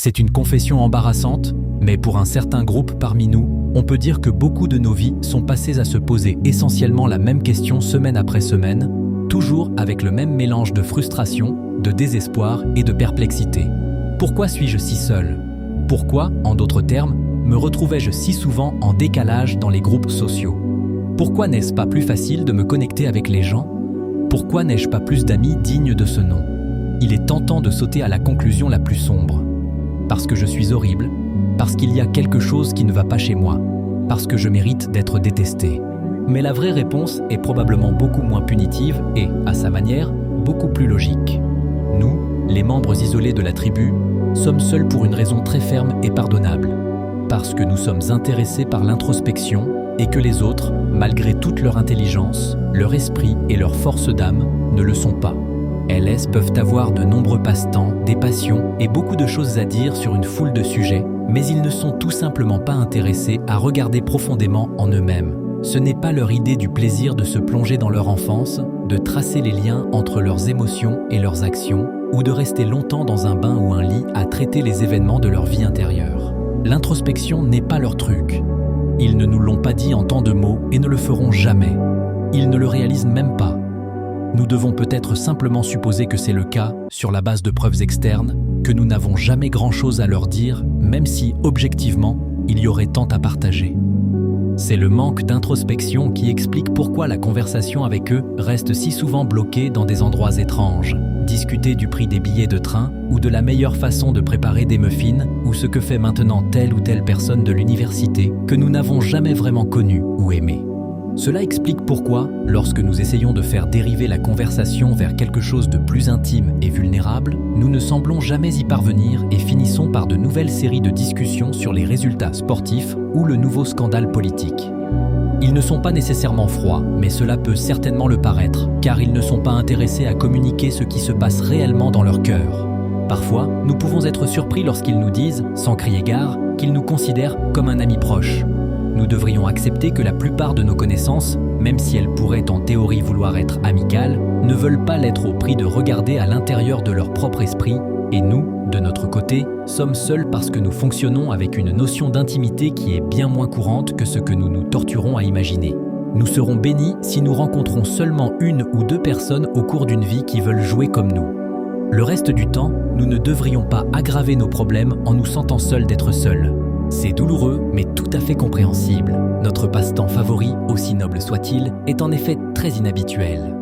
C'est une confession embarrassante, mais pour un certain groupe parmi nous, on peut dire que beaucoup de nos vies sont passées à se poser essentiellement la même question semaine après semaine, toujours avec le même mélange de frustration, de désespoir et de perplexité. Pourquoi suis-je si seul? Pourquoi, en d'autres termes, me retrouvais-je si souvent en décalage dans les groupes sociaux? Pourquoi n'est-ce pas plus facile de me connecter avec les gens? Pourquoi n'ai-je pas plus d'amis dignes de ce nom? Il est tentant de sauter à la conclusion la plus sombre. Parce que je suis horrible, parce qu'il y a quelque chose qui ne va pas chez moi, parce que je mérite d'être détesté. Mais la vraie réponse est probablement beaucoup moins punitive et, à sa manière, beaucoup plus logique. Nous, les membres isolés de la tribu, sommes seuls pour une raison très ferme et pardonnable. Parce que nous sommes intéressés par l'introspection et que les autres, malgré toute leur intelligence, leur esprit et leur force d'âme, ne le sont pas. Elles peuvent avoir de nombreux passe-temps, des passions et beaucoup de choses à dire sur une foule de sujets, mais ils ne sont tout simplement pas intéressés à regarder profondément en eux-mêmes. Ce n'est pas leur idée du plaisir de se plonger dans leur enfance, de tracer les liens entre leurs émotions et leurs actions, ou de rester longtemps dans un bain ou un lit à traiter les événements de leur vie intérieure. L'introspection n'est pas leur truc. Ils ne nous l'ont pas dit en tant de mots et ne le feront jamais. Ils ne le réalisent même pas. Nous devons peut-être simplement supposer que c'est le cas, sur la base de preuves externes, que nous n'avons jamais grand-chose à leur dire, même si, objectivement, il y aurait tant à partager. C'est le manque d'introspection qui explique pourquoi la conversation avec eux reste si souvent bloquée dans des endroits étranges. Discuter du prix des billets de train, ou de la meilleure façon de préparer des muffins, ou ce que fait maintenant telle ou telle personne de l'université que nous n'avons jamais vraiment connue ou aimée. Cela explique pourquoi, lorsque nous essayons de faire dériver la conversation vers quelque chose de plus intime et vulnérable, nous ne semblons jamais y parvenir et finissons par de nouvelles séries de discussions sur les résultats sportifs ou le nouveau scandale politique. Ils ne sont pas nécessairement froids, mais cela peut certainement le paraître, car ils ne sont pas intéressés à communiquer ce qui se passe réellement dans leur cœur. Parfois, nous pouvons être surpris lorsqu'ils nous disent, sans crier gare, qu'ils nous considèrent comme un ami proche. Nous devrions accepter que la plupart de nos connaissances, même si elles pourraient en théorie vouloir être amicales, ne veulent pas l'être au prix de regarder à l'intérieur de leur propre esprit, et nous, de notre côté, sommes seuls parce que nous fonctionnons avec une notion d'intimité qui est bien moins courante que ce que nous nous torturons à imaginer. Nous serons bénis si nous rencontrons seulement une ou deux personnes au cours d'une vie qui veulent jouer comme nous. Le reste du temps, nous ne devrions pas aggraver nos problèmes en nous sentant seuls d'être seuls. C'est douloureux, mais tout à fait compréhensible. Notre passe-temps favori, aussi noble soit-il, est en effet très inhabituel.